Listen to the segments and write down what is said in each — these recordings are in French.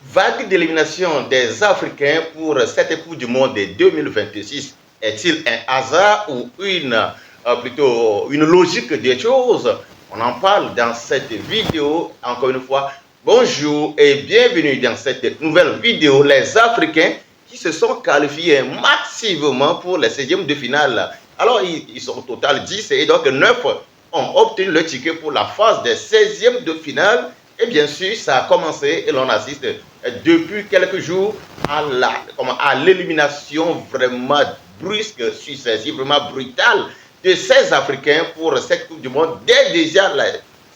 vague d'élimination des Africains pour cette Coupe du Monde de 2026 est-il un hasard ou plutôt une logique des choses? On en parle dans cette vidéo. Encore une fois, bonjour et bienvenue dans cette nouvelle vidéo. Les Africains qui se sont qualifiés massivement pour les 16e de finale. Alors, ils sont au total 10 et donc 9 ont obtenu le ticket pour la phase des 16e de finale. Et bien sûr, ça a commencé et l'on assiste depuis quelques jours à l'élimination vraiment brusque, successive, vraiment brutale de 16 Africains pour cette Coupe du Monde dès déjà la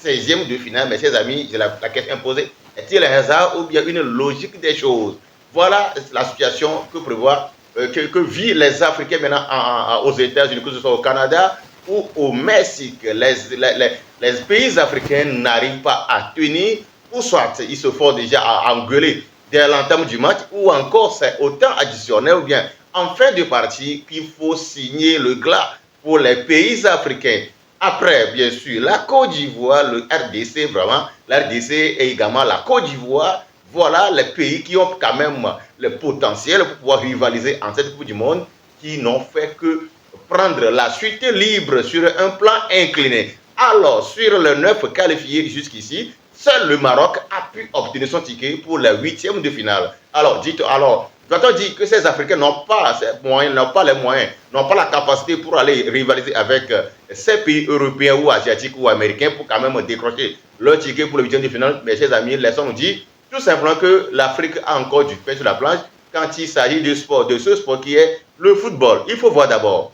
16e de finale. Mes chers amis, j'ai la question posée. Est-il un hasard ou bien une logique des choses? Voilà la situation que vivent les Africains maintenant aux États-Unis, que ce soit au Canada ou au Mexique. Les pays africains n'arrivent pas à tenir, ou soit ils se font déjà engueuler dès l'entame du match, ou encore c'est au temps additionnel ou bien en fin de partie qu'il faut signer le glas pour les pays africains. Après, bien sûr, la Côte d'Ivoire, le RDC, vraiment, la RDC et également la Côte d'Ivoire, voilà les pays qui ont quand même le potentiel pour pouvoir rivaliser en cette Coupe du Monde, qui n'ont fait que prendre la suite libre sur un plan incliné. Alors, sur les 9 qualifiés jusqu'ici, seul le Maroc a pu obtenir son ticket pour la 8e de finale. Alors, doit-on dire que ces Africains n'ont pas les moyens, n'ont pas la capacité pour aller rivaliser avec ces pays européens ou asiatiques ou américains pour quand même décrocher leur ticket pour le 8e de finale? Mes chers amis, laissons-nous dire tout simplement que l'Afrique a encore du pain sur la planche quand il s'agit de sport, de ce sport qui est le football. Il faut voir d'abord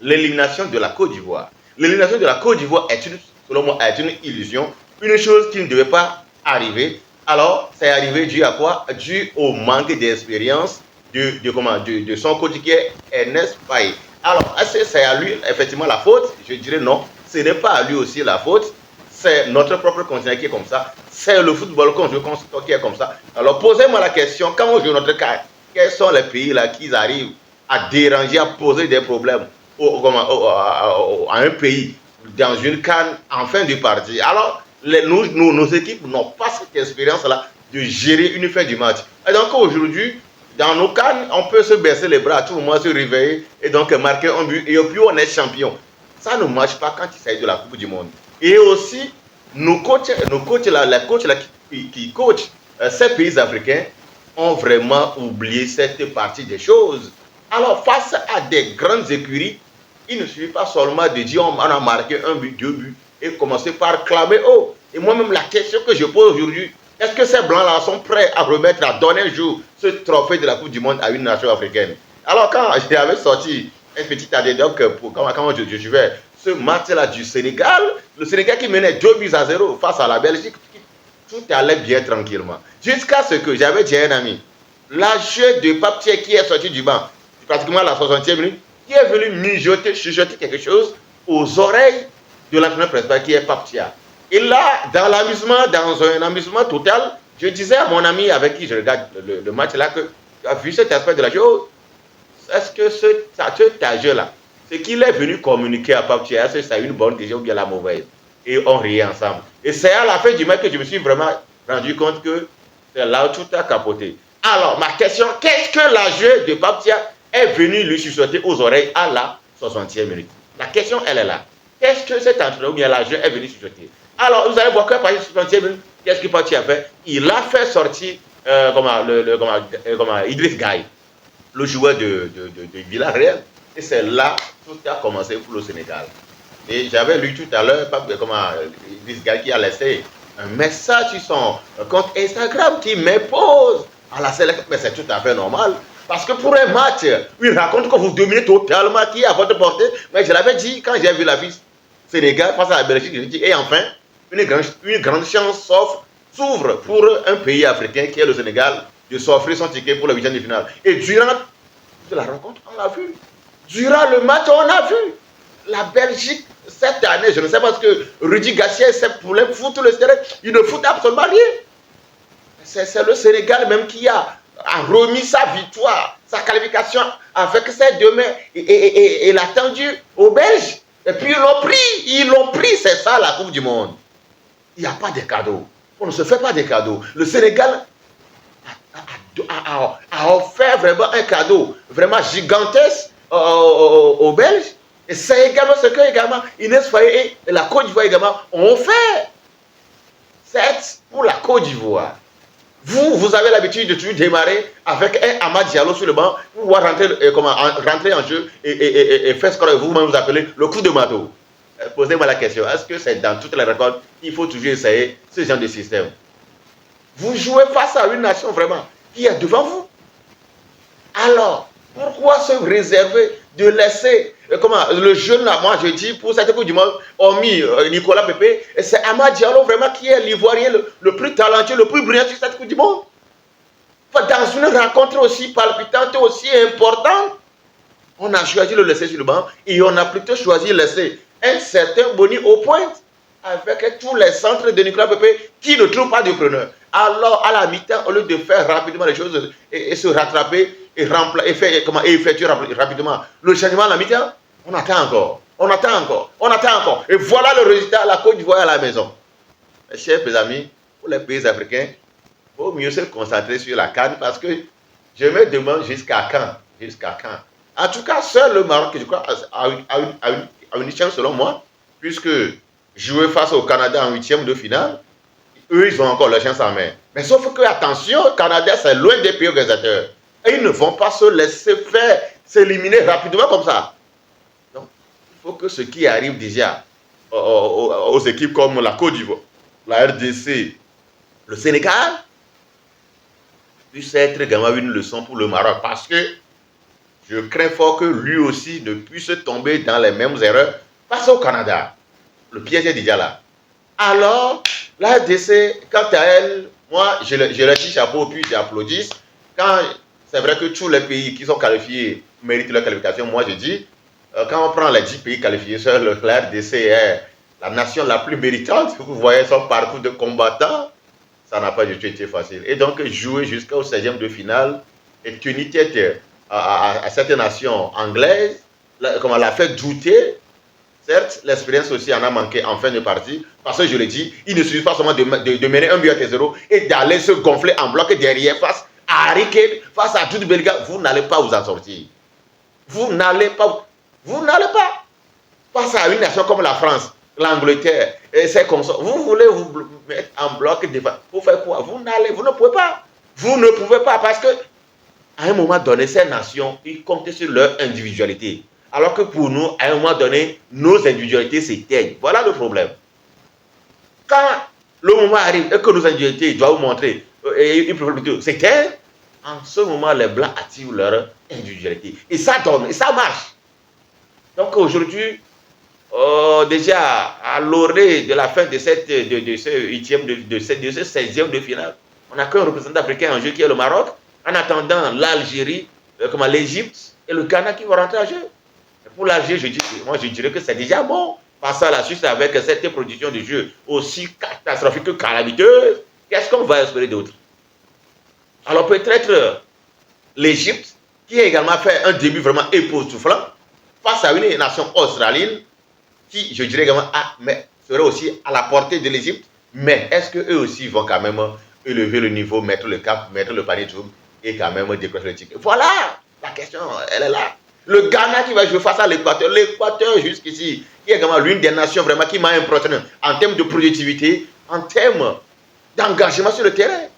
l'élimination de la Côte d'Ivoire. L'élimination de la Côte d'Ivoire selon moi, est une illusion, une chose qui ne devait pas arriver. Alors, c'est arrivé dû à quoi? Dû au manque d'expérience de son coéquipier Ernest Faye. Alors, est-ce que c'est à lui effectivement la faute? Je dirais non, ce n'est pas à lui aussi la faute. C'est notre propre continent qui est comme ça. C'est le football qu'on joue qui est comme ça. Alors, posez-moi la question, quand on joue notre cas, quels sont les pays là qui arrivent à déranger, à poser des problèmes à un pays dans une CAN en fin de partie? Alors, nos équipes n'ont pas cette expérience-là de gérer une fin du match. Et donc, aujourd'hui, dans nos CAN, on peut se baisser les bras, à tout moment se réveiller et donc marquer un but et puis on est champion. Ça ne marche pas quand il s'agit de la Coupe du Monde. Et aussi, les coachs qui coachent ces pays africains ont vraiment oublié cette partie des choses. Alors, face à des grandes écuries, il ne suffit pas seulement de dire on a marqué un but, 2 buts et commencer par clamer haut. Et moi-même, la question que je pose aujourd'hui, est-ce que ces blancs-là sont prêts à remettre, à donner un jour ce trophée de la Coupe du Monde à une nation africaine? Alors, quand j'avais sorti un petit anecdote quand je jouais ce match-là du Sénégal, le Sénégal qui menait 2-0 face à la Belgique, tout allait bien tranquillement. Jusqu'à ce que j'avais dit à un ami, l'âge de Pape qui est sorti du banc, pratiquement à la 60e minute, qui est venu chuchoter quelque chose aux oreilles de l'entraîneur principal qui est Pape. Et là, dans un amusement total, je disais à mon ami avec qui je regarde le match là que tu as vu cet aspect de la chose. Est-ce que cet âge-là, ce qu'il est venu communiquer à Pape, est-ce que c'est une bonne décision ou bien la mauvaise? Et on riait ensemble. Et c'est à la fin du match que je me suis vraiment rendu compte que c'est là où tout a capoté. Alors, ma question, qu'est-ce que l'âge de Pape est venu lui chuchoter aux oreilles à la 60e minute? La question, elle est là. Qu'est-ce que cet entraîneur ou bien l'âge est venu chuchoter? Alors, vous allez voir que par la 60e minute, qu'est-ce que Pape a fait? Il a fait sortir Idriss Gueye, le joueur de Villarreal. Et c'est là que tout a commencé pour le Sénégal. Et j'avais lu tout à l'heure Idriss Gueye qui a laissé un message sur son compte Instagram qui m'impose à la sélection. Mais c'est tout à fait normal. Parce que pour un match, il raconte que vous dominez totalement, qui est à votre portée. Mais je l'avais dit quand j'ai vu la vie Sénégal face à la Belgique, je dit, et enfin, une grande chance s'ouvre pour un pays africain qui est le Sénégal de s'offrir son ticket pour le 8e de finale. Et durant la rencontre, on l'a vu. Durant le match, on a vu. La Belgique, cette année, je ne sais pas ce que Rudy Garcia, c'est pour les foutre le terrain, il ne fout absolument rien. C'est le Sénégal même qui a remis sa victoire, sa qualification avec ses 2 mains et l'a tendu aux Belges. Et puis ils l'ont pris, c'est ça la Coupe du Monde. Il n'y a pas de cadeaux. On ne se fait pas de cadeaux. Le Sénégal a offert vraiment un cadeau vraiment gigantesque aux Belges. Et c'est également ce que également Inès Faye et la Côte d'Ivoire également ont fait. C'est pour la Côte d'Ivoire. Vous avez l'habitude de toujours démarrer avec un Amad Diallo sur le banc pour pouvoir rentrer en jeu et faire ce que vous-même vous appelez le coup de marteau. Posez-moi la question, est-ce que c'est dans toutes les récoltes il faut toujours essayer ce genre de système? Vous jouez face à une nation vraiment qui est devant vous. Alors, pourquoi se réserver de laisser le jeune là, moi je dis pour cette Coupe du Monde, hormis Nicolas Pepe, c'est Amad Diallo vraiment qui est l'Ivoirien le plus talentueux, le plus brillant sur cette Coupe du Monde. Dans une rencontre aussi palpitante, aussi importante, on a choisi de le laisser sur le banc et on a plutôt choisi de laisser un certain Boni au point avec tous les centres de Nicolas Pepe qui ne trouvent pas de preneur. Alors, à la mi-temps, au lieu de faire rapidement les choses et se rattraper et effectuer rapidement le changement à la mi-temps, on attend encore, on attend encore, on attend encore. Et voilà le résultat, la Côte d'Ivoire à la maison. Mes chers amis, pour les pays africains, il faut mieux se concentrer sur la CAN parce que je me demande jusqu'à quand. Jusqu'à quand. En tout cas, seul le Maroc, je crois, a une chance selon moi, puisque jouer face au Canada en huitième de finale, eux, ils ont encore leur chance en main. Mais sauf que, attention, le Canada, c'est loin des pays organisateurs. Et ils ne vont pas se laisser faire, s'éliminer rapidement comme ça. Donc, il faut que ce qui arrive déjà aux équipes comme la Côte d'Ivoire, la RDC, le Sénégal, puisse être également une leçon pour le Maroc. Parce que je crains fort que lui aussi ne puisse tomber dans les mêmes erreurs face au Canada. Le piège est déjà là. Alors, la RDC, quant à elle, moi, je leur dis chapeau, puis j'applaudis. Quand c'est vrai que tous les pays qui sont qualifiés méritent leur qualification, moi je dis, quand on prend les 10 pays qualifiés, seul la RDC est la nation la plus méritante. Vous voyez son parcours de combattant, ça n'a pas du tout été facile. Et donc, jouer jusqu'au 16e de finale et tenir tête à cette nation anglaise, comment l'a fait douter. Certes, l'expérience aussi en a manqué en fin de partie, parce que je le dis, il ne suffit pas seulement de mener un but à 0 et d'aller se gonfler en bloc derrière face à Harry Kane, face à Jude Bellingham. Vous n'allez pas vous en sortir. Vous n'allez pas. Face à une nation comme la France, l'Angleterre, et ses consorts, vous voulez vous mettre en bloc devant. Vous faites quoi? Vous ne pouvez pas. Vous ne pouvez pas parce que, à un moment donné, ces nations, ils comptent sur leur individualité. Alors que pour nous, à un moment donné, nos individualités s'éteignent. Voilà le problème. Quand le moment arrive et que nos individualités doivent vous montrer, ils peuvent plutôt s'éteindre, en ce moment, les Blancs activent leur individualité. Et ça donne, et ça marche. Donc aujourd'hui, déjà, à l'orée de la fin de ce 8e, de ce 16e de finale, on n'a qu'un représentant africain en jeu qui est le Maroc. En attendant, l'Algérie, l'Égypte et le Ghana qui vont rentrer en jeu. Pour l'Algérie, je dirais que c'est déjà bon. Face à la Suisse avec cette production de jeu aussi catastrophique que calamiteuse, qu'est-ce qu'on va espérer d'autre? Alors peut-être l'Égypte, qui a également fait un début vraiment époustouflant, face à une nation australienne, qui, je dirais également, serait aussi à la portée de l'Égypte, mais est-ce qu'eux aussi vont quand même élever le niveau, mettre le cap, mettre le panier de zoom et quand même décrocher le ticket? Voilà, la question, elle est là. Le Ghana qui va jouer face à l'Équateur jusqu'ici, qui est également l'une des nations vraiment qui m'a impressionné en termes de productivité, en termes d'engagement sur le terrain.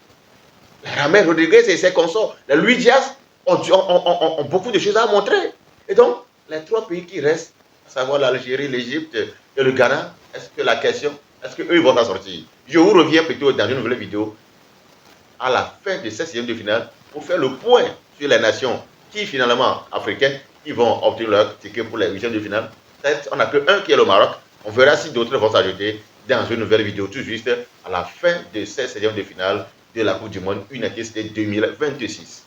Ramel Rodriguez et ses consorts, Louis Diaz ont beaucoup de choses à montrer. Et donc, les trois pays qui restent, à savoir l'Algérie, l'Égypte et le Ghana, est-ce qu'eux vont s'en sortir? Je vous reviens plutôt dans une nouvelle vidéo à la fin de cette 6e de finale pour faire le point sur les nations qui finalement africaines qui vont obtenir leur ticket pour les 8e de finale. On n'a qu'un qui est le Maroc. On verra si d'autres vont s'ajouter dans une nouvelle vidéo tout juste à la fin de cette 16e de finale de la Coupe du Monde United States 2026.